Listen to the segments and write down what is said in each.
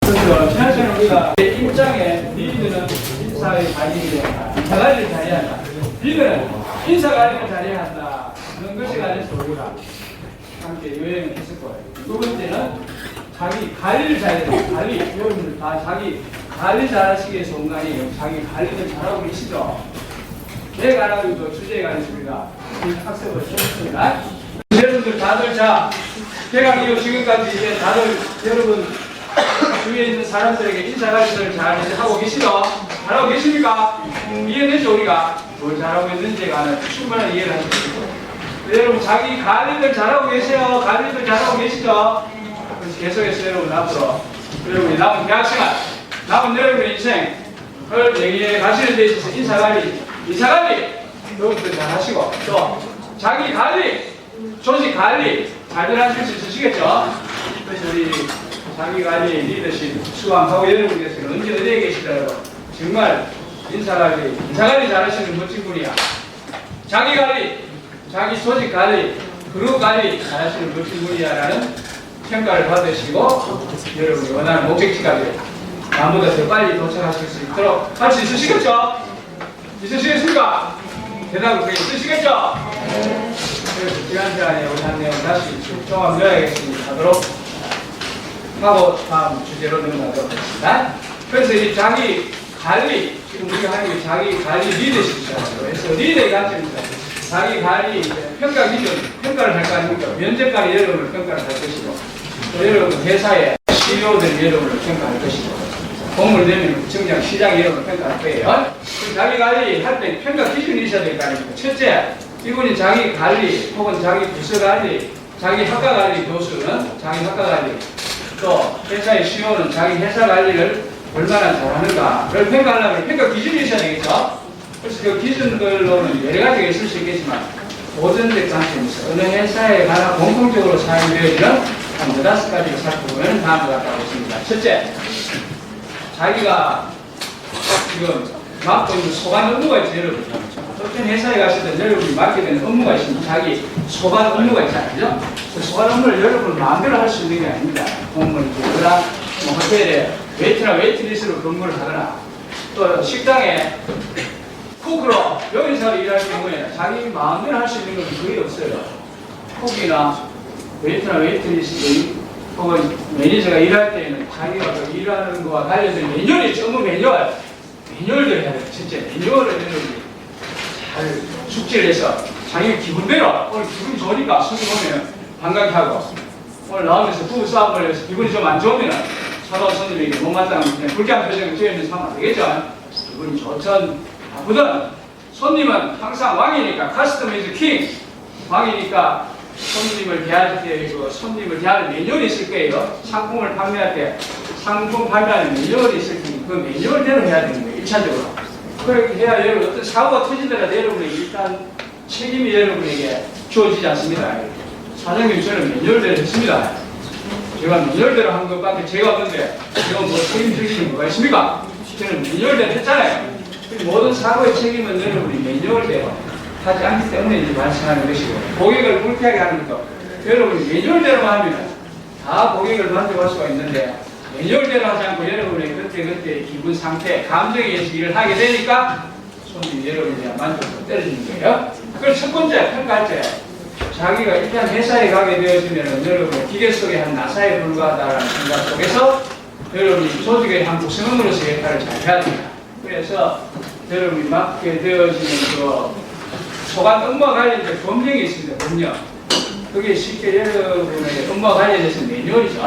그래서 지난주에 우리가 입장에 리드는 인사의 관리를 한다. 인사관리를 잘해야 한다. 리드는 인사관리를 잘해야 한다. 그런 것이 아니라 우리가 함께 여행을 했을 거예요. 두 번째는 자기 관리를 잘해야 된다. 관리. 여러분들 다 자기 관리 잘하시기 위해서 온 거 아니에요. 자기 관리를 잘하고 계시죠? 내 관하고 주제가 있습니다. 학습을 했습니다. 여러분들 다들 자, 제가 이후 지금까지 이제 다들 여러분 주위에 있는 사람들에게 인사관리를 잘 하고 계시죠? 잘하고 계십니까? 이해되죠? 우리가 뭘 잘하고 있는지에 관한 충분한 이해를 하실 수 있고, 여러분 자기 관리를 잘하고 계세요? 관리를 잘하고 계시죠? 그래서 계속해서 여러분 앞으로 여러분이 남은 대학 시간, 남은 여러분의 인생을 얘기해 가시는 데 있어서 인사관리 여러분들 잘 하시고, 또 자기 관리, 조직 관리 잘들 하실 수 있으시겠죠? 그래서 우리 자기 관리 리더십 수강하고 여러분께서는 언제 어디에 계시더라도 정말 인사관리 잘하시는 멋진 분이야. 자기 관리, 자기 조직 관리, 그룹 관리 잘하시는 멋진 분이야라는 평가를 받으시고 여러분이 원하는 목적지까지 나보다 더 빨리 도착하실 수 있도록 할 수 있으시겠죠? 있으시겠습니까? 대답을 그게 있으시겠죠? 그래서 지난 시간에 우리 한 내용 다시 종합 요약했습니다. 하도록 하고 다음 주제로 넘어가도록 하겠습니다. 그래서 이 자기 관리, 지금 우리가 하는 게 자기 관리 리더십이라고 해서 리더의 관점입니다. 자기 관리 평가 기준, 평가를 할 거 아닙니까? 면접관이 여러분을 평가를 할 것이고, 또 여러분 회사의 CEO들이 여러분을 평가할 것이고, 공무원 되면 구청장, 시장 여러분을 평가할 거예요. 자기 관리 할 때 평가 기준이 있어야 될 거 아닙니까? 첫째, 이분이 자기 관리 혹은 자기 부서 관리, 자기 학과 관리 교수는 자기 학과 관리, 또 회사의 CEO는 자기 회사 관리를 얼마나 잘하는가를 평가하려면 평가 기준이 있어야 되겠죠? 그래서 그 기준들로는 여러 가지가 있을 수 있겠지만 보존적 관점이 있어. 어느 회사에 관한 공통적으로 사용되어지는 한 5-가지를 살펴보면 다음과 같다고 있습니다. 첫째, 자기가 지금 맡고 있는 소관 업무가 있죠, 여러분. 어떤 회사에 가시든 여러분이 맡게 되는 업무가 있으면 자기 소관 업무가 있잖아요. 그 소관 업무를 여러분 마음대로 할 수 있는 게 아닙니다. 공무원이 되거나, 뭐 호텔에 웨이트나 웨이트리스트로 근무를 하거나, 또 식당에 쿡으로 요리사로 일할 경우에 자기 마음대로 할 수 있는 건 거의 없어요. 쿡이나 웨이트나 웨이트리스트 혹은 매니저가 일할 때에는 자기가 그 일하는 것과 관련된 매뉴얼이 있죠. 업무 매뉴얼들 해야 돼요. 진짜 매뉴얼을 여러분이 잘 숙지를 해서 자기 기분대로 오늘 기분이 좋으니까 손님 오면 반갑게 하고, 오늘 나오면서 부부싸움 걸려서 기분이 좀 안 좋으면 차로 손님에게 못마땅하면 그냥 불쾌한 표정을 지으면서 하면 안 되겠죠. 기분이 좋든 나쁘든 손님은 항상 왕이니까 카스터머 이즈 킹, 왕이니까 손님을 대할 때 그 손님을 대하는 매뉴얼이 있을 거예요. 상품을 판매할 때 상품 판매하는 매뉴얼이 있을 테니 그 매뉴얼대로 해야 되는 거예요. 1차적으로. 그렇게 해야 여러분 어떤 사고가 터지더라도 여러분에게 일단 책임이 여러분에게 주어지지 않습니다. 사장님 저는 매뉴얼대로 했습니다. 제가 매뉴얼대로 한 것밖에 제가 없는데 제가 뭐 책임지는 뭐가 있습니까? 저는 매뉴얼대로 했잖아요. 모든 사고의 책임은 여러분이 매뉴얼대로 하지 않기 때문에 이제 발생하는 것이고, 고객을 불쾌하게 하는 것도 여러분이 매뉴얼대로만 하면 다 고객을 만족할 수가 있는데 매뉴얼대로 하지 않고 여러분의 그때 기분 상태, 감정에 의해서 일을 하게 되니까 손님이 여러분에 대한 만족도가 떨어지는 거예요. 그걸 첫 번째 평가할 때 자기가 일단 회사에 가게 되어지면 여러분의 기계 속의 한 나사에 불과하다는 생각 속에서 여러분이 조직의 한 구성원으로서 역할을 잘 해야 됩니다. 그래서 여러분이 맡게 되어지는 그 소관 업무와 관련된 법령이 있습니다. 법령. 그게 쉽게 여러분의 업무와 관련해서 매뉴얼이죠.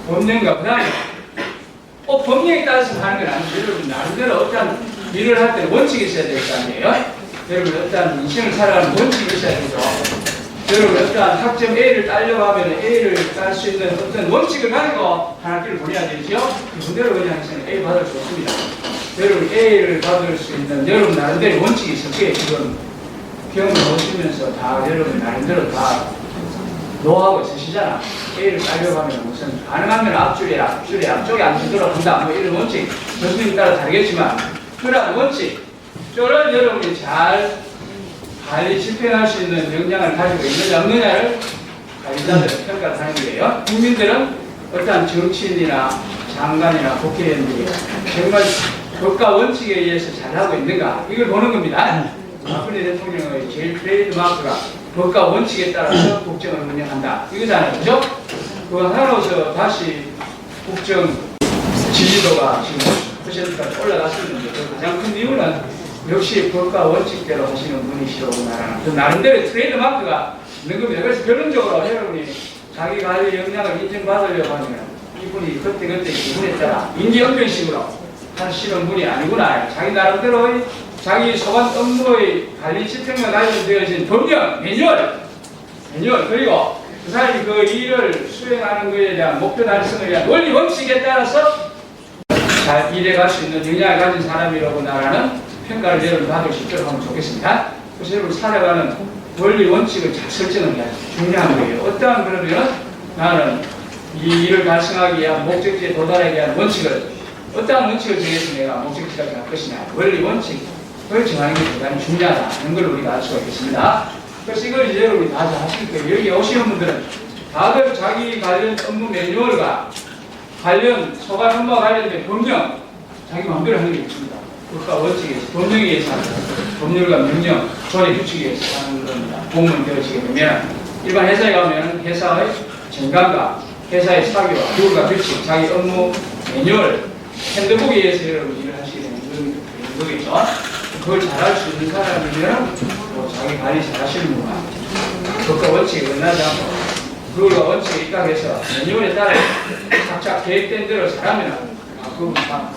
법령과 그 다음에 법령에 따라서 하는 건 아니고 여러분 나름대로 어떤 일을 할 때는 원칙이 있어야 될 거 아니에요? 여러분 어떤 인생을 살아가는 원칙이 있어야 되죠. 여러분 어떤 학점 A를 따려고 하면 A를 딸 수 있는 어떤 원칙을 가지고 한 학기를 보내야 되죠. 그대로 그냥 A 받을 수 없습니다. 여러분 A를 받을 수 있는 여러분 나름대로 원칙이 있을 거예요. 지금 경험을 보시면서 다 여러분 나름대로 다 노하고 있으시잖아. A를 따려고 하면 무슨 가능하면 앞줄에 앞쪽에 앉도록 한다. 뭐 이런 원칙 교수님 따라 다르겠지만 그런 원칙 저를 여러분이 잘 관리 집행할 수 있는 역량을 가지고 있느냐 없느냐를 관리자들은 평가를 하는 거예요. 국민들은 어떠한 정치인이나 장관이나 국회의원들이 정말 법과 원칙에 의해서 잘하고 있는가 이걸 보는 겁니다. 박근혜 대통령의 제일 트레이드 마크가 법과 원칙에 따라서 국정을 운영한다 이거잖아요, 그죠? 그 하나로서 다시 국정 지지도가 지금 10%까지 올라갔었는데 그 가장 큰 이유는 역시 법과 원칙대로 하시는 분이시로구나. 그 나름대로 트레이드 마크가 있는 겁니다. 그래서 결론적으로 여러분이 자기 관리 역량을 인정받으려고 하면 이분이 그때 기분에 따라 인지연변식으로 하시는 분이 아니구나. 자기 나름대로 자기 소관 업무의 관리 시스템과 관련되어진 법령, 매뉴얼 그리고 그 사람이 그 일을 수행하는 것에 대한 목표 달성을 위한 원리 원칙에 따라서 잘 일해갈 수 있는 역량을 가진 사람이라고 나라는 평가를 여러분 받을 수 있도록 하면 좋겠습니다. 그래서 여러분 살아가는 원리 원칙을 잘 설정하는 게 중요한 거예요. 어떠한 그러면 나는 이 일을 달성하기 위한 목적지에 도달하기 위한 원칙을 어떠한 원칙을 정해서 내가 목적지까지 갈 것이냐 원리 원칙을 정하는 게 대단히 중요하다는 걸 우리가 알 수가 있겠습니다. 그래서 이걸 이제 여러분이 다 하실 거예요. 여기 오시는 분들은 다들 자기 관련 업무 매뉴얼과 관련 소관 업무와 관련된 법령 자기 마음대로 하는 게 있습니다. 국가 원칙에 의해서 법령에 의해서 하는 법률과 명령, 조례 규칙에 의해서 하는 겁니다. 공무원 되어지게 되면 일반 회사에 가면 회사의 정관과 회사의 사교와 룰과 규칙, 자기 업무 매뉴얼, 핸드북에 의해서 여러분 일을 하시게 되는 그런 거겠죠. 그걸 잘할 수 있는 사람이면 또 자기 관리 잘 하시는 분과 국가 원칙에 끝나지 않고 룰과 원칙에 입각해서 매뉴얼에 따라 각자 계획된 대로 잘하면 그분 다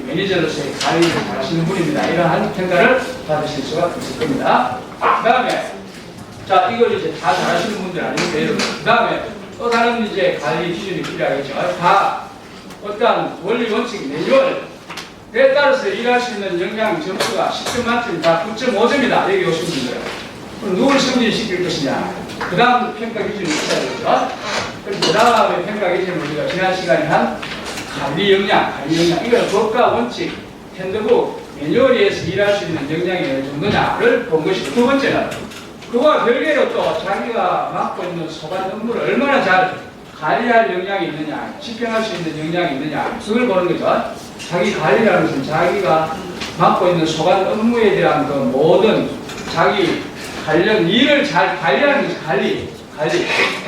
매니저로서의 관리를 잘 하시는 분입니다. 이러한 평가를 받으실 수가 있을 겁니다. 그 다음에 자 이걸 이제 다 잘하시는 분들 아닙니까 여러분. 그 다음에 또 다른 이제 관리 기준이 필요하겠죠. 다 어떠한 원리 원칙 매뉴얼에 따라서 일할 수 있는 역량 점수가 10점 만점 다 9.5점이다. 여기 오신 분들은. 그럼 누구를 승진시킬 것이냐. 그 다음 평가 기준이 있어야 되죠. 그 다음에 평가 기준을 우리가 지난 시간에 한 관리 역량. 이건 법과 원칙, 핸드북, 매뉴얼에 의해서 일할 수 있는 역량이 어느 정도냐를 본 것이고 두 번째는 그와 별개로 또 자기가 맡고 있는 소관 업무를 얼마나 잘 관리할 역량이 있느냐, 집행할 수 있는 역량이 있느냐 그걸 보는 거죠. 자기 관리라는 것은 자기가 맡고 있는 소관 업무에 대한 그 모든 자기 관련 일을 잘 관리하는 것이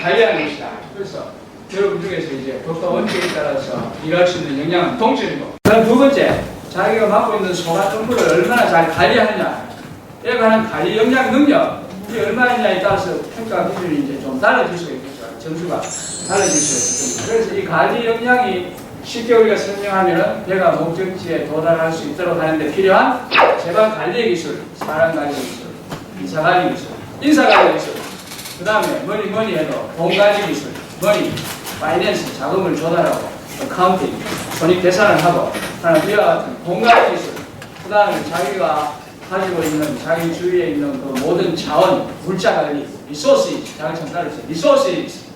관리하는 것이다. 그래서 여러분 중에서 이제 법과 원칙에 따라서 일할 수 있는 역량은 동점이고 그다음 두 번째 자기가 맡고 있는 소관 업무를 얼마나 잘 관리하느냐에 관한 관리 역량 능력 이게 얼마냐에 따라서 평가 기준이 이제 좀 달라질 수가 있겠죠. 점수가 달라질 수가 있습니다. 그래서 이 관리 역량이 쉽게 우리가 설명하면 내가 목적지에 도달할 수 있도록 하는데 필요한 재반 관리 기술, 사람 관리 기술, 인사 관리 기술, 인사 관리 기술, 그 다음에 뭐니 해도 돈 관리 기술, 파이낸스, 자금을 조달하고, 어카운팅, 손익 계산을 하고, 이와 같은 돈 관리 기술, 그 다음에 자기가 가지고 있는 자기 주위에 있는 그 모든 자원, 물자 관리, resources, 자기 따르죠. resources,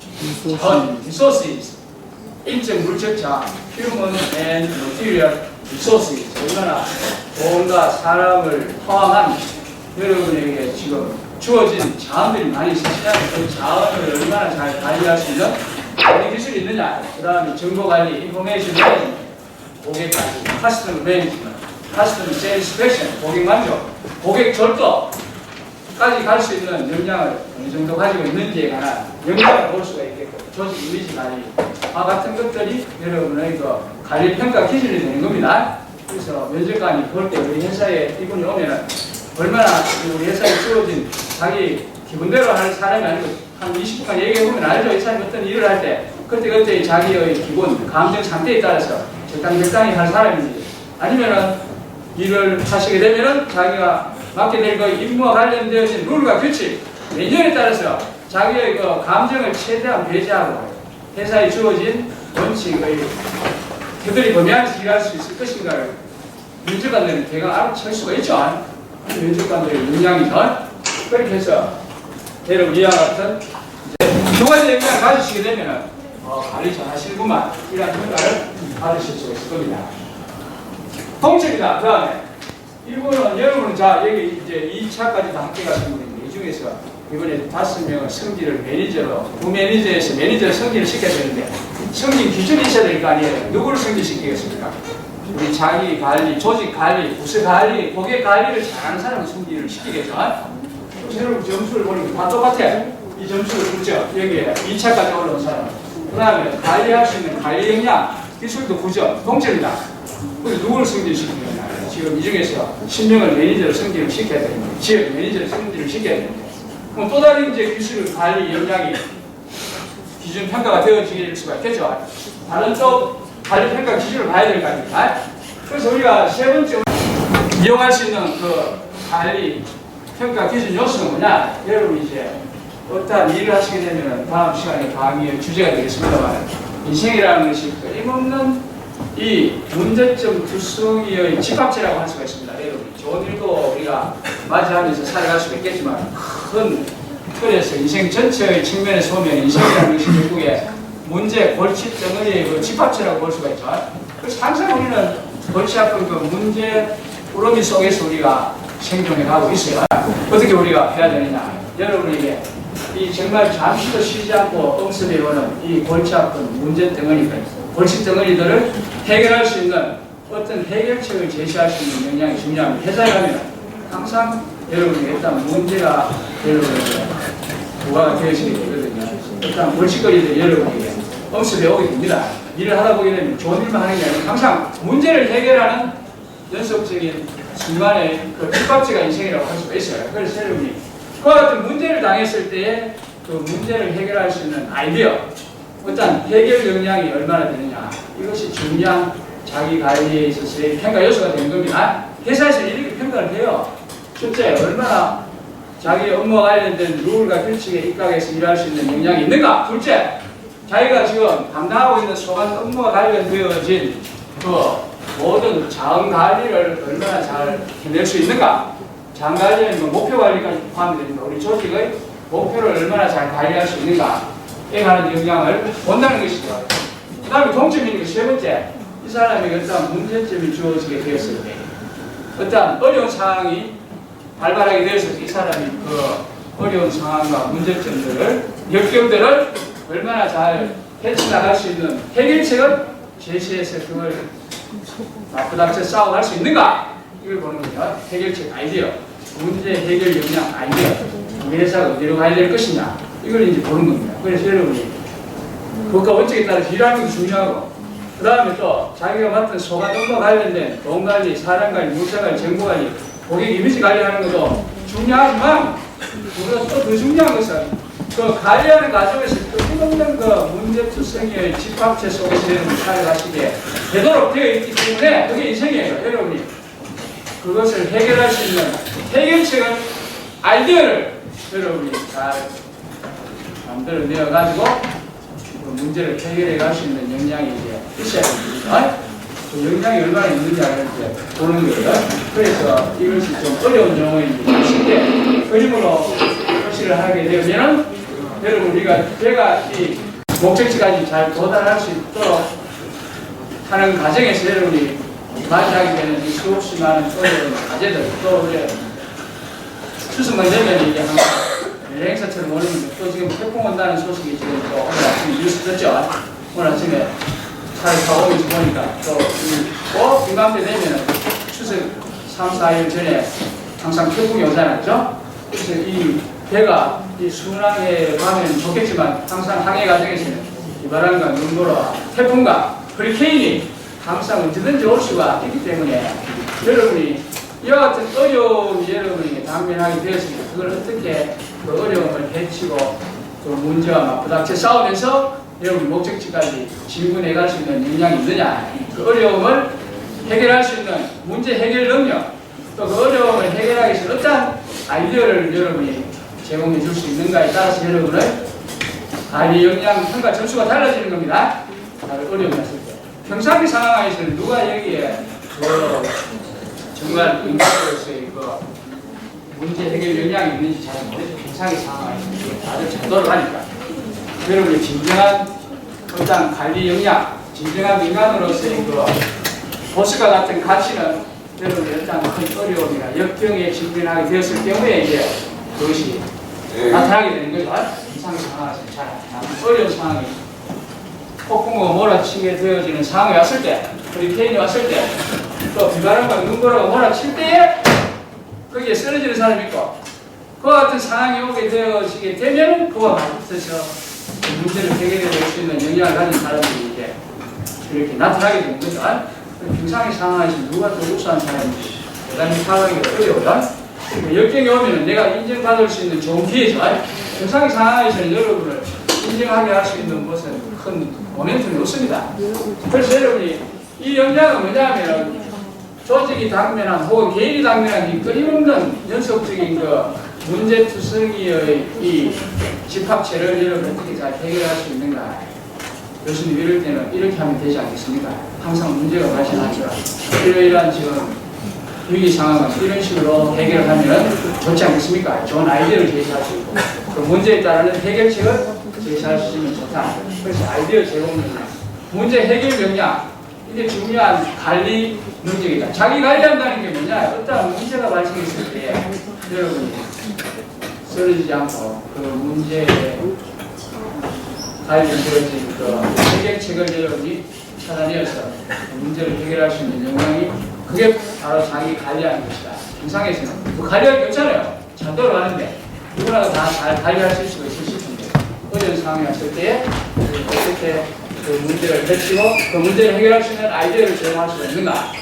인적 물chất 자, human and material resources, 얼마나 돈과 사람을 포함한 여러분에게 지금 주어진 자원들이 많이 있으시면 그 자원을 얼마나 잘 관리할 수 있는 관리 기술이 있느냐. 그 다음에 정보 관리, 인포메이션 매니지먼트, 고객 관리, 커스터머 매니지먼트, 커스터머 세티스팩션, 고객 만족, 고객 절도까지 갈 수 있는 역량을 어느 정도 가지고 있는지에 관한 역량을 볼 수가 있겠고, 조직 이미지 관리와 같은 것들이 여러분의 그 관리 평가 기준이 되는 겁니다. 그래서 면접관이 볼 때 우리 회사에 이분이 오면은 얼마나 우리 회사에 주어진 자기 기분대로 할 사람이 아니고 한 20분간 얘기해보면 알죠. 이 사람이 어떤 일을 할 때 그때 자기의 기분, 감정 상태에 따라서 적당히 할 사람인지 아니면은 일을 하시게 되면은 자기가 맡게 될 그 임무와 관련되어진 룰과 규칙, 매뉴얼에 따라서 자기의 그 감정을 최대한 배제하고 회사에 주어진 원칙의 그들이 범위안에서 일할 수 있을 것인가를 면접관들은 대강 알아챌 수가 있죠. 면접관들의 역량이죠. 그렇게 해서 여러분 이와 같은 두 가지 역량을 가지시게 되면 관리 잘 하시는구만 이런 평가를 받으실 수가 있을 겁니다. 통째입니다. 그 다음에 이분은 여러분은 자 여기 이제 2차까지 다 함께 가신 분인데 이 중에서 이번에 5명을 승진을 매니저로 부매니저에서 매니저를 승진을 시켜야 되는데 승진 기준이 있어야 될 거 아니에요. 누구를 승진시키겠습니까? 우리 자기 관리, 조직 관리, 부서 관리, 고객 관리를 잘하는 사람을 승진을 시키겠죠. 여러분 점수를 보니까 다 똑같아. 이 점수를 주죠. 여기에 2차까지 올라온 사람. 그 다음에 관리할 수 있는 관리 역량, 기술도 9점, 동점이다. 그래서 누구를 승진시키느냐. 지금 이 중에서 10명을 매니저를 승진을 시켜야 됩니다. 지역 매니저를 승진을 시켜야 됩니다. 그럼 또 다른 이제 기술 관리 역량이 기준 평가가 되어질 수가 있겠죠. 다른 쪽 관리 평가 기준을 봐야 될 거 아닙니까? 그래서 우리가 세 번째 이용할 수 있는 그 관리 평가 기준 요소는 뭐냐? 여러분 이제 어떠한 일을 하시게 되면 다음 시간에 강의의 주제가 되겠습니다만 인생이라는 것이 끊임없는 이 문제점 두성이의 집합체라고 할 수가 있습니다. 여러분 좋은 일도 우리가 맞이하면서 살아갈 수가 있겠지만 큰 틀에서 인생 전체의 측면에서 보면 인생이라는 것이 결국에 문제, 골치 덩어리의 그 집합체라고 볼 수가 있죠. 그래서 항상 우리는 골치 아픈 그 문제 꾸러미 속에서 우리가 생존해 가고 있어요. 어떻게 우리가 해야 되느냐. 여러분에게 이 정말 잠시도 쉬지 않고 엄습해오는 이 골치 아픈 문제 덩어리들, 골치 덩어리들을 해결할 수 있는 어떤 해결책을 제시할 수 있는 역량이 중요합니다. 회사에 가면 항상 여러분에게 일단 문제가 여러분에게 부과가 되어지게 되거든요. 일단 골칫거리들이 여러분에게 엄습해 오게 됩니다. 일을 하다 보게 되면 좋은 일만 하는 게 아니라 항상 문제를 해결하는 연속적인 순간의 그 집합체가 인생이라고 할 수가 있어요. 그래서 여러분이 그와 같은 문제를 당했을 때에 그 문제를 해결할 수 있는 아이디어, 어떤 해결 역량이 얼마나 되느냐, 이것이 중요한 자기 관리에 있어서의 평가 요소가 되는 겁니다. 회사에서 이렇게 평가를 해요. 첫째, 얼마나 자기 업무와 관련된 룰과 규칙에 입각해서 일할 수 있는 역량이 있는가. 둘째, 자기가 지금 담당하고 있는 소관 업무와 관련되어진 그 모든 자원 관리를 얼마나 잘 해낼 수 있는가. 자원 관리는 목표 관리까지 포함이 됩니다. 우리 조직의 목표를 얼마나 잘 관리할 수 있는가에 관한 역량을 본다는 것이죠. 그 다음에 동점인 것 세 번째, 이 사람에게 어떤 문제점이 주어지게 되었을 때 어떤 어려운 상황이 발발하게 되었을 때 이 사람이 그 어려운 상황과 문제점들을, 역경들을 얼마나 잘 헤쳐나갈 수 있는 해결책을 제시해서 그걸 맞부닥쳐 싸워갈 수 있는가? 이걸 보는 거죠. 해결책 아이디어, 문제 해결 역량 아이디어, 우리 회사가 어디로 가야 될 것이냐, 이걸 이제 보는 겁니다. 그래서 여러분이 그것과 원칙에 따라서 일하는 것도 중요하고, 그 다음에 또 자기가 맡은 소관 업무와 관련된 돈 관리, 사람 관리, 물자 관리, 정보 관리, 고객 이미지 관리하는 것도 중요하지만 그보다 또 더 중요한 것은 그 관리하는 과정에서 끊임없는 그 문제투성이의 집합체 속에서 여러분이 살아가시게 되도록 되어 있기 때문에 그게 인생이에요. 여러분이 그것을 해결할 수 있는 해결책을, 아이디어를 여러분이 잘 만들어내어 가지고 그 문제를 해결해 갈 수 있는 역량이 이제 있어야 됩니다. 그 역량이 얼마나 있느냐를 이제 보는 거예요. 그래서 이것이 좀 어려운 용어인데 쉽게 그림으로 표시를 하게 되면 여러분 우리가 제가 이 목적지까지 잘 도달할 수 있도록 하는 과정에서 여러분이 맞이하게 되는 이 수없이 많은 어려운 과제들, 또 우리 추석만 되면 이게 항상 여행사처럼 오는 또 지금 태풍 온다는 소식이 지금 또 오늘 아침에 뉴스 듣죠? 오늘 아침에 차를 타고 오면서 보니까 또 이맘때 되면 추석 3, 4일 전에 항상 태풍이 오잖아요. 그죠? 그래서 이 배가 이 순항에 가면 좋겠지만 항상 항해 과정에서는 이 바람과 눈보라와 태풍과 허리케인이 항상 언제든지 올 수가 있기 때문에 여러분이 이와 같은 어려움이 여러분에게 당면하게 되었습니다. 그걸 어떻게 그 어려움을 헤치고 그 문제와 맞부닥쳐 싸우면서 여러분 목적지까지 진군해 갈 수 있는 역량이 있느냐, 그 어려움을 해결할 수 있는 문제 해결 능력, 또 그 어려움을 해결하기 위해서 어떤 아이디어를 여러분이 제공해 줄 수 있는가에 따라서 여러분의 관리 역량 평가 점수가 달라지는 겁니다. 다들 어려움이 났을 때. 평상시 상황에서는 누가 여기에 정말 인간으로서의 그 문제 해결 역량이 있는지 잘 모르죠. 평상시 상황에서 다들 정도를 하니까. 여러분이 진정한 어떤 관리 역량, 진정한 인간으로서의 그 보스과 같은 가치는 여러분이 어떤 큰 어려움이나 역경에 직면하게 되었을 경우에 이제 그것이 나타나게 되는 거죠. 이상 상황에서 잘 나타나는 어려운 상황이 폭풍우가 몰아치게 되어지는 상황이 왔을 때, 허리케인이 왔을 때, 또 비바람과 눈보라가 몰아칠 때에 거기에 쓰러지는 사람이 있고, 그와 같은 상황이 오게 되어지게 되면 그와 같아서 문제를 해결해 줄 수 있는 역량을 가진 사람들이 이제 이렇게 나타나게 되는 거죠. 평상의 상황에서 누가 더 우수한 사람인지 대단히 파악하기가 어려워요. 역경이 오면 내가 인정받을 수 있는 좋은 기회죠. 평상의 상황에서는 여러분을 인정하게 할 수 있는 것은 큰 모멘텀이 없습니다. 그래서 여러분이 이 역량은 뭐냐면 조직이 당면한 혹은 개인이 당면한 이 끊임없는 연속적인 그 문제투성이의 이 집합체를 여러분 어떻게 잘 해결할 수 있는가. 교수님 이럴 때는 이렇게 하면 되지 않겠습니까? 항상 문제가 발생하죠. 이러이러한 지금 위기 상황은 이런 식으로 해결을 하면 좋지 않겠습니까? 좋은 아이디어를 제시할 수 있고 그 문제에 따르는 해결책을 제시할 수 있으면 좋다. 그래서 아이디어 제공 능력, 문제 해결 역량, 이게 중요한 관리 능력이다. 자기 관리한다는 게 뭐냐? 어떤 문제가 발생했을 때 여러분이 쓰러지지 않고 그 문제에 관련되어진 그 해결책을 여러분이 찾아내어서 그 문제를 해결할 수 있는 역량이 그게 바로 자기 관리하는 것이다. 임상에서는 뭐 관리할 게 없잖아요. 전도를 하는데 누구나 다 잘 관리할 수 있을 싶은데 어려운 상황이 왔을 때에 어떻게 그 문제를 펼치고 그 문제를 해결할 수 있는 아이디어를 제공할 수 있는가.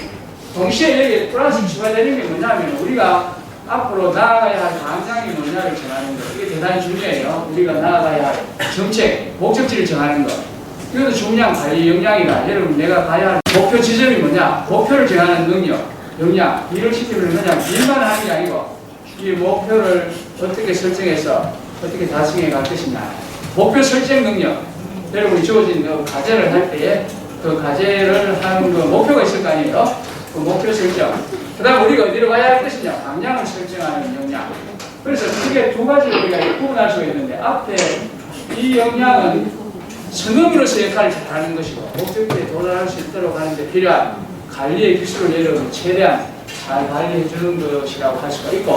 동시에 여기 플러스 추가되는 게 뭐냐면 우리가 앞으로 나아가야 할 방향이 뭐냐를 정하는 거. 이게 대단히 중요해요. 우리가 나아가야 할 정책, 목적지를 정하는 거. 이것도 중요한 관리 역량이다. 여러분 내가 가야 할 목표 지점이 뭐냐? 목표를 정하는 능력, 역량. 일을 시키면 그냥 일만 하는 게 아니고 이 목표를 어떻게 설정해서 어떻게 달성해 갈 것이냐. 목표 설정 능력. 여러분이 주어진 그 과제를 할 때에 그 과제를 하는 그 목표가 있을 거 아니에요? 그 목표 설정. 그 다음 우리가 어디로 가야 할 것이냐. 방향을 설정하는 역량. 그래서 크게 두 가지로 우리가 구분할 수가 있는데 앞에 이 역량은 선언으로서 역할을 잘하는 것이고 목적지에 도달할 수 있도록 하는데 필요한 관리의 기술을 여러분 최대한 잘 관리해 주는 것이라고 할 수가 있고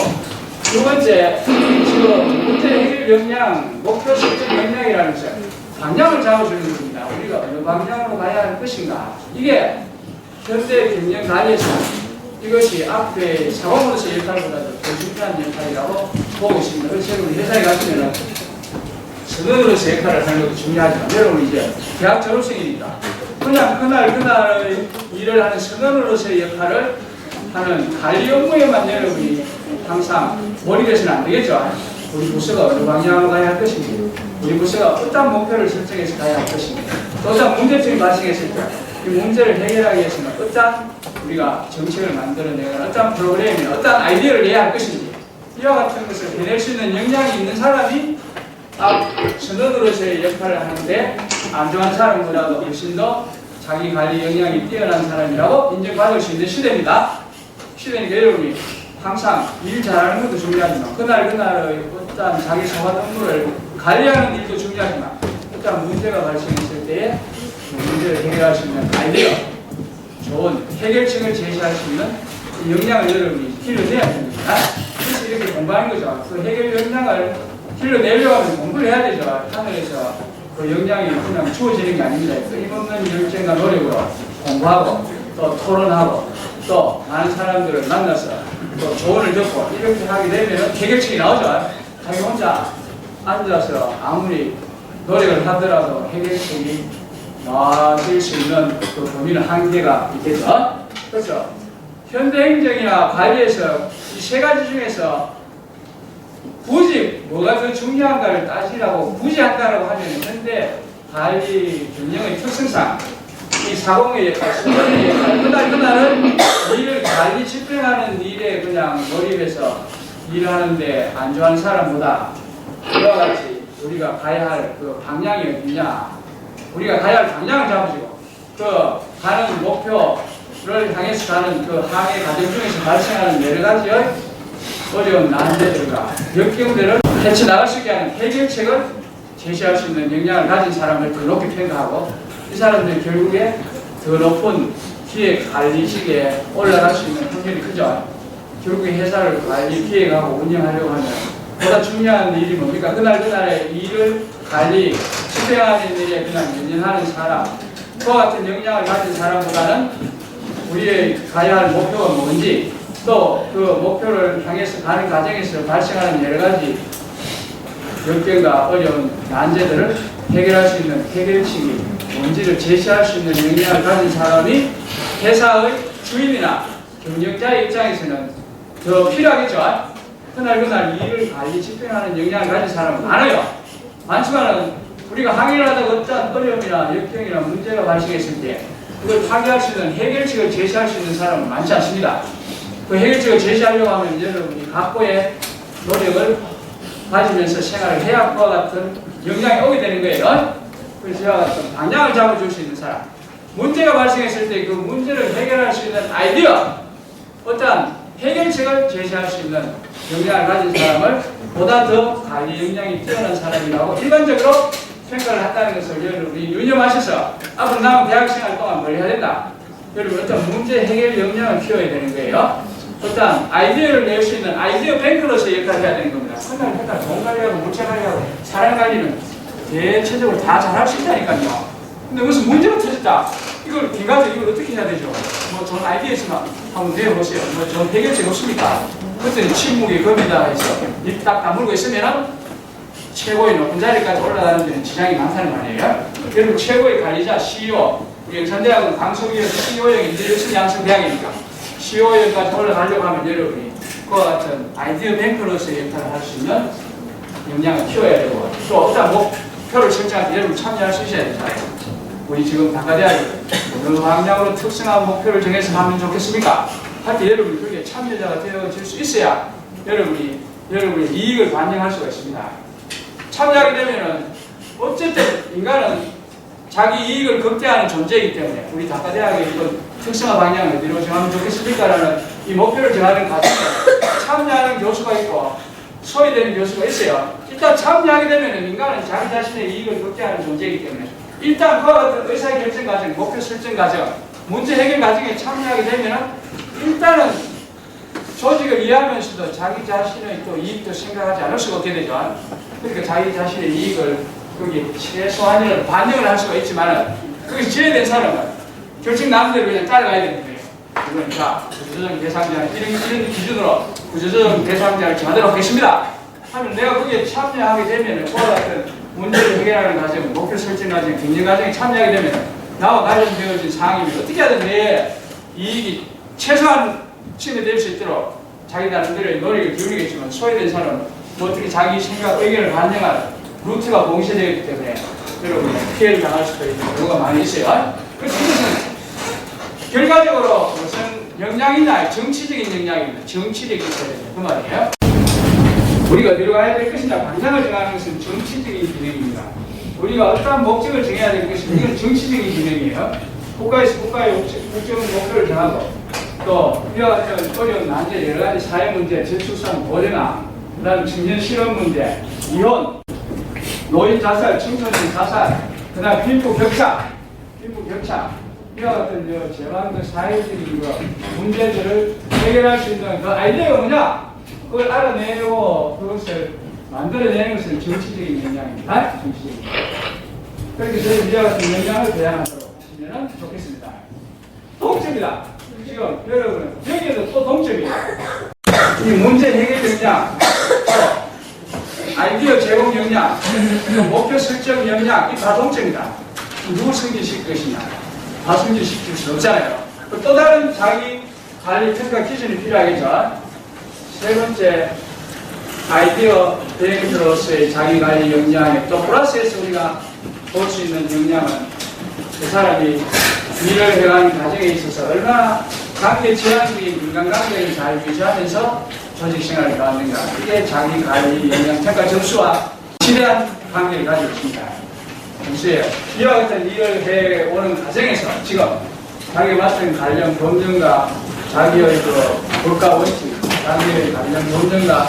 두 번째 지금 문제 해결 역량, 목표 설정 역량이라는 것은 방향을 잡아주는 겁니다. 우리가 어느 방향으로 가야 할 것인가. 이게 현대 경영 관리에서 이것이 앞에 사원으로서 역할보다도 더 중요한 역할이라고 보고 있습니다. 그래서 여러분 회사에 가시면은 선언으로서 역할을 하는 것도 중요하지만 여러분 이제 대학 졸업생이니까 그냥 그날 일을 하는 선언으로서의 역할을 하는 관리 업무에만 여러분이 항상 몰입해서는 안 되겠죠. 우리 부서가 어느 방향으로 가야 할 것인지 우리 부서가 어떤 목표를 설정해서 가야 할 것인지 또 어떤 문제점이 발생했을 때 이 문제를 해결하기 위해서는 어떤 우리가 정책을 만들어내거나 어떤 프로그램이 어떤 아이디어를 내야 할 것인지 이와 같은 것을 해낼 수 있는 역량이 있는 사람이 선언으로서의 역할을 하는데 안정한 사람보다도 훨씬 더 자기 관리 역량이 뛰어난 사람이라고 인정받을 수 있는 시대입니다. 시대니까 여러분이 항상 일 잘하는 것도 중요하지만 그날의 어떤 자기 사관 업무를 관리하는 일도 중요하지만 어떤 문제가 발생했을 때에 그 문제를 해결할 수 있는 아이디어, 좋은 해결책을 제시할 수 있는 역량을 여러분이 길러내야 됩니다. 그래서 이렇게 공부하는 거죠. 그 해결 역량을 길러내려고 하면 공부를 해야 되죠. 하늘에서 그 역량이 그냥 주어지는 게 아닙니다. 끊임없는 열정과 노력으로 공부하고 또 토론하고 또 많은 사람들을 만나서 또 조언을 듣고 이렇게 하게 되면 해결책이 나오죠. 자기 혼자 앉아서 아무리 노력을 하더라도 해결책이 나아질 수 있는 그 범위는 한계가 있겠죠. 그렇죠. 현대 행정이나 관리에서 이 세 가지 중에서 굳이 뭐가 더 중요한가를 따지라고 굳이 한다라고 하면 현대 관리 경영의 특성상 이 사공의 역할, 수반의 역할, 그날은 일을 관리 집행하는 일에 그냥 몰입해서 일하는데 안주한 사람보다 이와 같이 우리가 가야 할 그 방향이 어디냐, 우리가 가야 할 방향을 잡으시고 그 가는 목표를 향해서 가는 그 항해 과정 중에서 발생하는 여러 가지의 어려운 난제들과 역경들을 헤쳐나갈 수 있게 하는 해결책을 제시할 수 있는 역량을 가진 사람을 더 높이 평가하고 이 사람들이 결국에 더 높은 기획 관리직에 올라갈 수 있는 확률이 크죠. 결국에 회사를 관리, 기획하고 운영하려고 하면 보다 중요한 일이 뭡니까? 그날의 일을 관리, 집행하는 일에 그냥 연연하는 사람, 그와 같은 역량을 가진 사람보다는 우리의 가야 할 목표가 뭔지, 또 그 목표를 향해서 가는 과정에서 발생하는 여러 가지 역경과 어려운 난제들을 해결할 수 있는 해결책이 뭔지를 제시할 수 있는 역량을 가진 사람이 회사의 주인이나 경영자의 입장에서는 더 필요하겠죠. 그날 이익을 관리 집행하는 역량을 가진 사람은 많아요. 많지만은 우리가 항의를 하다가 어떤 어려움이나 역경이나 문제가 발생했을 때 그걸 타개할 수 있는 해결책을 제시할 수 있는 사람은 많지 않습니다. 그 해결책을 제시하려고 하면 여러분이 각고의 노력을 가지면서 생활을 해야 그와 같은 역량이 오게 되는 거예요. 그래서 제가 좀 방향을 잡아줄 수 있는 사람, 문제가 발생했을 때 그 문제를 해결할 수 있는 아이디어, 어떠한 해결책을 제시할 수 있는 역량을 가진 사람을 보다 더 관리 역량이 뛰어난 사람이라고 일반적으로 평가를 한다는 것을 여러분이 유념하셔서 앞으로 남은 대학생활 동안 뭘 해야 된다. 여러분 어떤 문제 해결 역량을 키워야 되는 거예요. 어떤 아이디어를 낼 수 있는 아이디어 뱅크로서 역할을 해야 되는 겁니다. 생각을 돈 관리하고 물체 관리하고 사람 관리는 대체적으로 다 잘할 수 있다니까요. 근데 무슨 문제가 터졌다. 이걸 빈가지고 이걸 어떻게 해야 되죠? 뭐 좋은 아이디어 있으면 한번 내어보세요. 뭐 좋은 해결책 없습니까? 그랬더니 침묵이 겁니다 해서 입 딱 다물고 있으면은 최고의 높은 자리까지 올라가는 데는 지장이 많다는 말이에요. 여러분 최고의 관리자 CEO, 우리 영산대학은 강소기에서 CEO형이 이제 열심히 양성대학이니까 CEO형까지 올라가려고 하면 여러분이 그와 같은 아이디어 뱅크로서의 역할을 할 수 있는 역량을 키워야 되고 또 어떤 목표를 설정할 때 여러분 참여할 수 있어야 된다. 우리 지금 단과대학이 어느 방향으로 특성한 목표를 정해서 하면 좋겠습니까? 할 때 여러분이 그게 참여자가 되어질 수 있어야 여러분의 이익을 반영할 수가 있습니다. 참여하게 되면은 어쨌든 인간은 자기 이익을 극대화하는 존재이기 때문에 우리 단과대학의 이런 특성화 방향을 어디로 정하면 좋겠습니까? 라는 이 목표를 정하는 과정에 참여하는 교수가 있고 소외되는 교수가 있어요. 일단 참여하게 되면은 인간은 자기 자신의 이익을 극대화하는 존재이기 때문에 일단 그와 같은 의사결정 과정, 목표 설정 과정, 문제 해결 과정에 참여하게 되면은 일단은 조직을 이해하면서도 자기 자신의 또 이익도 생각하지 않을 수가 없게 되죠. 그러니까 자기 자신의 이익을 거기에 최소한이라도 반영을 할 수가 있지만은 그게 지어야 사람은 결정 나는 대로 그냥 따라가야 되는 거예요. 그러니까 구조조정 대상자는 이런 기준으로 구조조정 대상자를 정하도록 하겠습니다. 하면 내가 거기에 참여하게 되면은 그와 같은 문제를 해결하는 과정, 목표 설정 과정, 경영 과정에 참여하게 되면 나와 관련되어진 사항이 어떻게 하든 내 이익이 최소한 침해될 수 있도록 자기 나름대로의 노력을 기울이겠지만 소외된 사람은 뭐 어떻게 자기 생각, 의견을 반영할 루트가 봉쇄되기 때문에 여러분이 피해를 당할 수도 있는 경우가 많이 있어요. 그래서 이것은 결과적으로 무슨 역량이냐, 정치적인 역량입니다. 정치력이 있어야 됩니다. 그 말이에요. 우리가 어디로 가야 될 것이냐, 방향을 정하는 것은 정치적인 기능입니다. 우리가 어떠한 목적을 정해야 될 것이냐, 이건 정치적인 기능이에요. 국가에서 국가의 목표를 정하고 또 이와 같은 어려운 난제, 여러 가지 사회 문제, 저출산 고령화, 그 다음에 청년 실업 문제, 이혼, 노인 자살, 청소년 자살, 그 다음에 빈부 격차, 이와 같은 제왕의 사회적인 문제들을 해결할 수 있는 그 아이디어가 뭐냐? 그걸 알아내고 그것을 만들어내는 것은 정치적인 역량입니다. 정치적인. 그렇게 저희 이와 같은 역량을 배양하도록 하시면 좋겠습니다. 동점이다. 지금 여러분은 여기에도 또 동점이에요. 이 문제 해결 역량, 아이디어 제공 역량, 목표 설정 역량, 이 다 동점이다. 누구 승진시킬 것이냐? 다 승진시킬 수 없잖아요. 또 다른 자기 관리 평가 기준이 필요하겠죠. 세 번째, 아이디어 대행으로서의 자기 관리 역량에 또 플러스해서 우리가 볼 수 있는 역량은 그 사람이 일을 해가는 과정에 있어서 얼마나 관계 지향적인 인간관계를 잘 유지하면서 조직 생활을 가는가. 이게 자기 관리 역량 평가 점수와 실한 관계를 가지고 있습니다. 점수예요. 이와 같은 일을 해오는 과정에서 지금 자기 맡은 관련 검증과 자기의 그 국가 원칙, 자기의 관련 검증과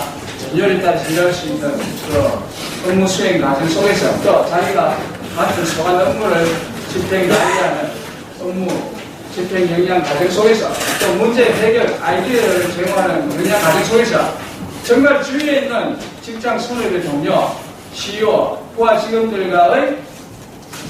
전열에 따라서 일할 수 있는 그 업무 수행 과정 속에서 또 자기가 맡은 소관 업무를 집행 관리하는 업무 집행 역량 과정 속에서 또 문제 해결 아이디어를 제공하는 역량 과정 속에서 정말 주위에 있는 직장 선후배 동료 CEO, 부하 직원들과의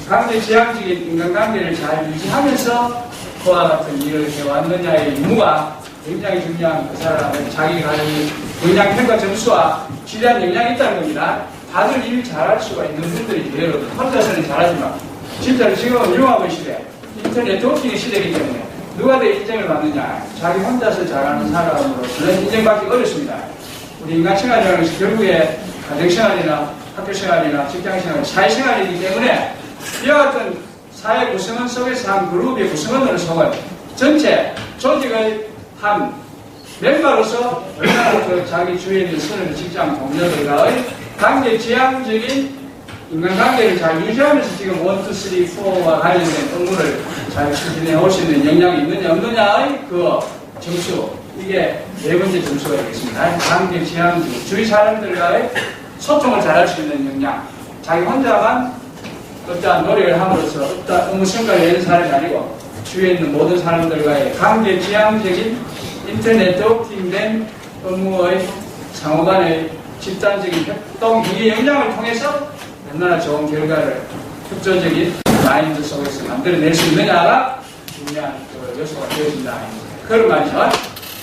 관계 지향적인 인간관계를 잘 유지하면서 그와 같은 일을 해왔느냐의 의무가 굉장히 중요한 그 사람의 자기 관리, 영양평가 점수와 지대한 영향이 있다는 겁니다. 다들 일 잘할 수가 있는 분들이 여러분 혼자서는 잘하지만 진짜로 지금은 융합의 시대, 인터넷 도킹의 시대이기 때문에 누가 더 인정을 받느냐, 자기 혼자서 잘하는 사람으로서는 인정받기 어렵습니다. 우리 인간 생활이라는 것이 결국에 가정생활이나 학교생활이나 직장생활, 사회생활이기 때문에 이와 같은 사회 구성원 속에서 한 그룹의 구성원으로 속은 전체 조직의 한 멤버로서 얼마나 그 자기 주위에 있는 선을 직장 동료들과의 관계 지향적인 인간관계를 잘 유지하면서 지금 1, 2, 3, 4와 관련된 업무를 잘 추진해 올 수 있는 역량이 있느냐 없느냐의 그 점수, 이게 네 번째 점수가 되겠습니다. 관계 지향적, 주위 사람들과의 소통을 잘할 수 있는 역량. 자기 혼자만 어떠한 노력을 함으로써 어떠한 업무 성과를 내는 사람이 아니고 주위에 있는 모든 사람들과의 관계 지향적인 인터넷 도킹된 업무의 상호간의 집단적인 협동, 이 역량을 통해서 얼마나 좋은 결과를 협조적인 마인드 속에서 만들어낼 수 있느냐가 중요한 그 요소가 되어진다. 그런 말이죠.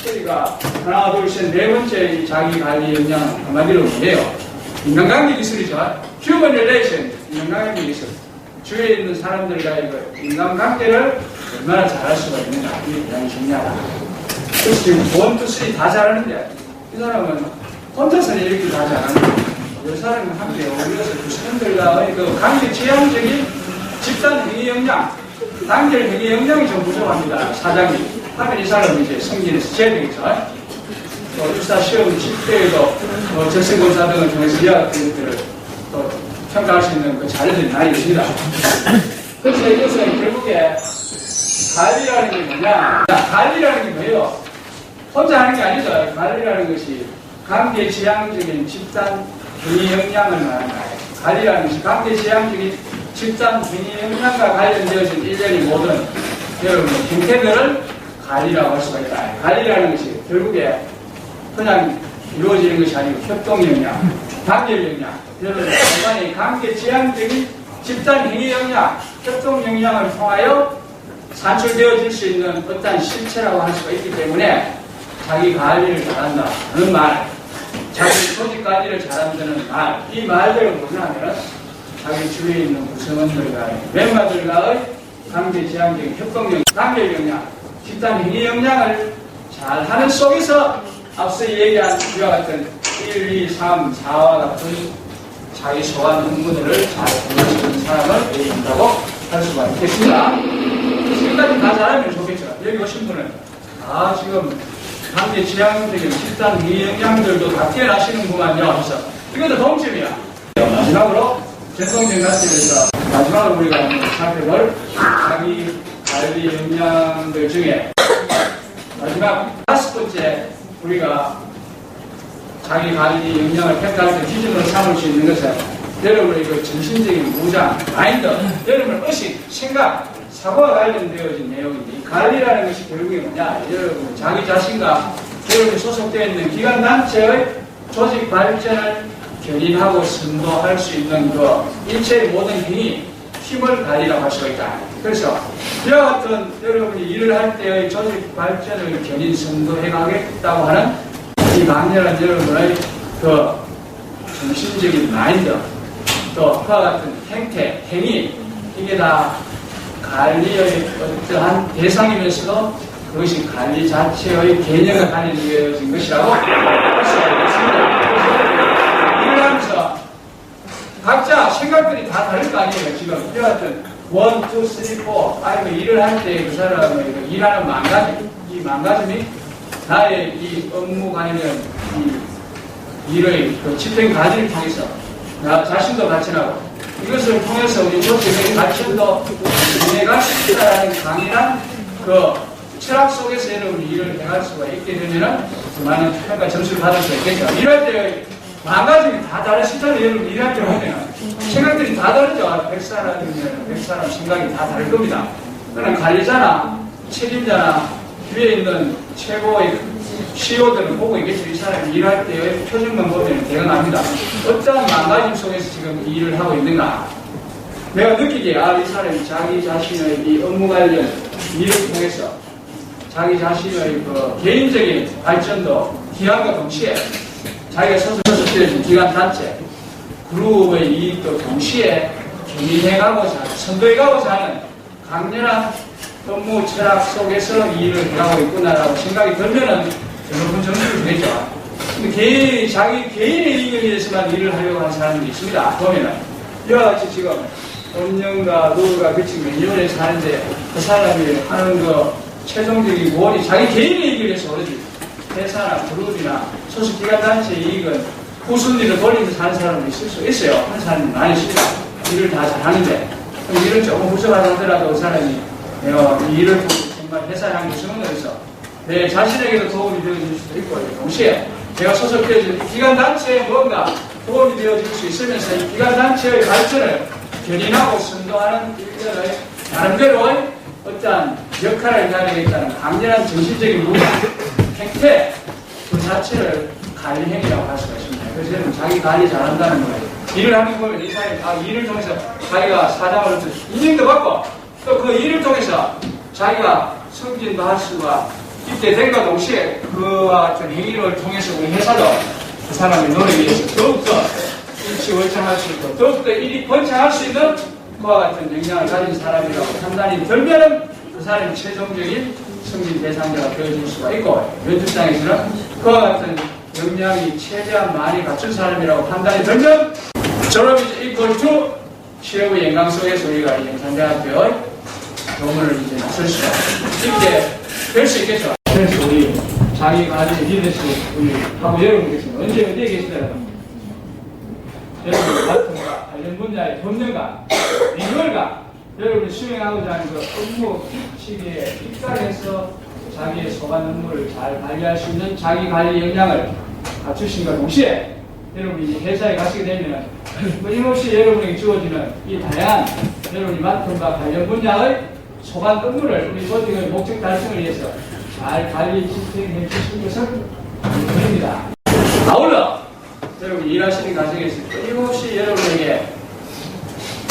그러니까 하나, 둘, 셋, 네 번째 자기 관리 역량은 한마디로 뭐예요? 인간관계 기술이죠. 휴먼 릴레이션, 인간관계 기술. 주위에 있는 사람들과의 그 인간관계를 얼마나 잘할 수가 있느냐, 이게 굉장히 중요하다. 그래서 지금 1, 2, 3 다 잘하는데 이 사람은 혼자서는 이렇게 다 잘하는데 이 사람은 함께 어울려서 그 사람들과의 그 관계 지향적인 집단 행위 역량, 단결 행위 역량이 좀 부족합니다. 사장님 하면 이 사람은 이제 승진해서 지어야 되겠죠. 입사 시험 10대에도 적성검사 등을 통해서 이와 같은 것들을 또 평가할 수 있는 그 자료들이 많이 있습니다. 그래서 이것은 결국에 관리라는 게 뭐냐? 관리라는 게 뭐예요? 혼자 하는 게 아니죠. 관리라는 것이 관계 지향적인 집단 행위 역량을 말하는 거예요. 관리라는 것이 관계 지향적인 집단 행위 역량과 관련되어진 일련의 모든 여러분의 형태들을 관리라고 할 수가 있다. 관리라는 것이 결국에 그냥 이루어지는 것이 아니고 협동 역량, 단결 역량, 여러분 간단히 관계 지향적인 집단 행위 역량, 협동 역량을 통하여 산출되어질 수 있는 어떠한 실체라고 할 수가 있기 때문에 자기 관리를 잘한다 하는 말, 자기 조직 관리를 잘한다는 말, 이 말들은 뭐냐면 자기 주위에 있는 구성원들과의 멤버들과의 관계 지향적인 협동 역량, 단결 역량, 집단 행위 역량을 잘 하는 속에서 앞서 얘기한 이와 같은 1, 2, 3, 4와 같은 자기 소관 업무들을 잘 보여주는 사람을 얘기한다고 할 수가 있겠습니다. 지금까지 다 잘하면 좋겠죠. 여기 오신 분은 다 지금 관계 지향적인 집단 행위 역량들도 다 뛰어나시는구만요. 그래서 이것도 동점이야. 마지막으로 전통적인 가치에서 마지막으로 우리가 살펴볼 자기 관리 역량들 중에 마지막 5번째 우리가 자기 관리 역량을 평가할 때 기준으로 삼을 수 있는 것은 여러분의 그 정신적인 무장, 마인드, 여러분의 의식, 생각, 사고와 관련되어진 내용인데 이 관리라는 것이 결국에 뭐냐? 여러분 자기 자신과 여러분이 소속되어 있는 기관단체의 조직 발전을 견인하고 선도할 수 있는 그 일체의 모든 행위, 힘을 관리라고 할 수가 있다. 그래서 이와 같은 여러분이 일을 할 때의 조직 발전을 견인 선도해 가겠다고 하는 이 강렬한 여러분의 그 정신적인 마인드, 또 그와 같은 행태, 행위, 이게 다 관리의 어떠한 대상이면서도 그것이 관리 자체의 개념에 관련되어진 것이라고 할 수가 있습니다. 일을 하면서 각자 생각들이 다 다를 거 아니에요. 지금 이와 같은 1, 2, 3, 4, 5 일을 할 때 그 사람의 그 일하는 망가짐, 이 망가짐이 나의 이 업무 관련 이 일의 그 집행 과정을 통해서 나 자신도 발전하고 이것을 통해서 우리 조직의 발전도 진행할 수 있다는 강인한 그 철학 속에서 여러분 일을 행할 수가 있게 되면은 많은 평가 점수를 받을 수 있겠죠. 일할 때 망가짐이 다 다른 시절에 여러분 일할 때 보면 생각들이 다 다르죠. 100사람이면 100사람 생각이 다 다를 겁니다. 그러나 관리자나 책임자나 위에 있는 최고의 CEO들은 보고 있겠죠. 이 사람이 일할 때의 표정만 보면 대응합니다. 어떤 망가짐 속에서 지금 이 일을 하고 있는가. 내가 느끼기에 이 사람이 자기 자신의 이 업무 관련 일을 통해서 자기 자신의 그 개인적인 발전도 기한과 동시에 자기가 서서 뛰어진 기관 단체 그룹의 이익도 동시에 견인해가고자 선도해가고자 하는 강렬한 업무 철학 속에서 이 일을 해가고 있구나라고 생각이 들면은 여러분 정리를 되죠. 근데 자기 개인의 이익을 위해서만 일을 하려고 하는 사람들이 있습니다. 보면은 이와 같이 지금 운영과 노후가 규칙 몇 년에 사는데 그 사람이 하는 거 최종적인 고언이 자기 개인의 이익을 위해서 오르지 회사나 그룹이나 소속기관단체 이익은 후순위를 돌리면서 사는 사람도 있을 수 있어요. 하는 사람이 많이 있습니다. 일을 다 잘하는데 일은 조금 부족하더라도 그 사람이 이 일을 통해 정말 회사 향후 승원해서 내 자신에게도 도움이 되어줄 수도 있고 동시에 제가 소속되어진 기관단체에 뭔가 도움이 되어줄 수 있으면서 이 기관단체의 발전을 견인하고 선도하는 일들의 나름대로의 어떠한 역할을 해야 되겠다는 강렬한 정신적인 무관, 행태 그 자체를 관리행위라고 할 수가 있습니다. 그래서 저는 자기 관리 잘한다는 거예요. 일을 하는 거 보면 이 사람이 일을 통해서 자기가 사장을 인정도 받고 또 그 일을 통해서 자기가 승진도 할 수가 있게 된과 동시에 그와 같은 행위를 통해서 우리 회사도 그 사람의 노력에 의해서 더욱더 일치월장할 수 있고 더욱더 일이 번창할 수 있는 그와 같은 역량을 가진 사람이라고 판단이 들면은 그 사람이 최종적인 승진 대상자가 되어줄 수가 있고 면접장에서는 그와 같은 역량이 최대한 많이 갖춘 사람이라고 판단이 들면 졸업이 이퀄 투 취업의 영광 속에서 우리가 이 영상대학교의 교문을 이제 나설 수가 있게 될 수 있겠죠. 그래서 우리 자기 관리 리더십 우리 하고 여러분께서 언제 어디에 계시더라도 여러분의 맡음과 관련 분야의 법령과 리얼과 여러분이 수행하고자 하는 그 업무 규칙에 입각해서 자기의 소관 업무를 잘 관리할 수 있는 자기 관리 역량을 갖추신과 동시에 여러분이 회사에 가시게 되면 끊임없이 여러분에게 주어지는 이 다양한 여러분이 맡음과 관련 분야의 소관 업무를 우리 조직의 목적 달성을 위해서 잘 관리 집행해 주신 것은 드립니다. 아울러 여러분이 일하시는 과정에서 끊임없이 여러분에게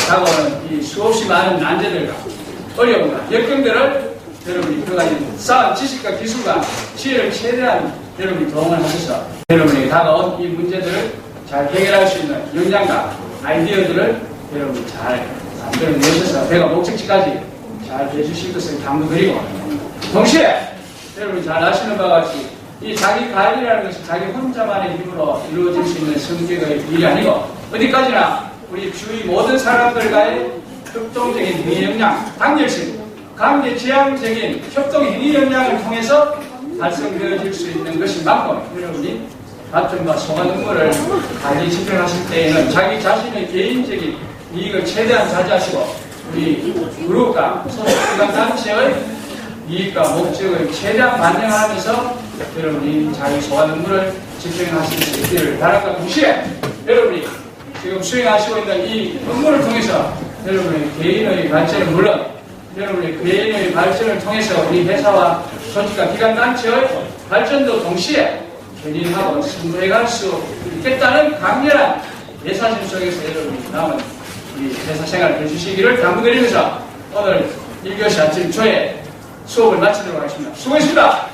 다가오는 이 수없이 많은 난제들과 어려움과 역경들을 여러분이 그 가진 쌓은 지식과 기술과 지혜를 최대한 여러분이 도움을 하셔서 여러분에게 다가온 이 문제들을 잘 해결할 수 있는 역량과 아이디어들을 여러분이 잘 만들어내셔서 배가 목적지까지 잘 해주실 것을 당부드리고 동시에 여러분이 잘 아시는 바와 같이 이 자기 관리라는 것이 자기 혼자만의 힘으로 이루어질 수 있는 성격의 일이 아니고 어디까지나 우리 주위 모든 사람들과의 협동적인 행위 역량, 단결性, 관계 지향적인 협동 행위 역량을 통해서 달성되어질 수 있는 것인 만큼 여러분이 맡음과 소관 업무를 관리 집행하실 때에는 자기 자신의 개인적인 이익을 최대한 자제하시고 우리 그룹과 소속기관 단체의 이익과 목적을 최대한 반영하면서 여러분이 자기 소관 업무를 집행하실 수 있기를 바람과 동시에 여러분이 지금 수행하시고 있는 이 업무를 통해서 여러분의 개인의 발전은 물론 여러분의 개인의 발전을 통해서 우리 회사와 조직과 기관단체의 발전도 동시에 견인하고 승부해갈 수 있겠다는 강렬한 예사심 속에서 여러분이 남은 우리 회사 생활을 해주시기를 당부드리면서 오늘 1교시 아침 초에 수업을 마치도록 하겠습니다. 수고했습니다.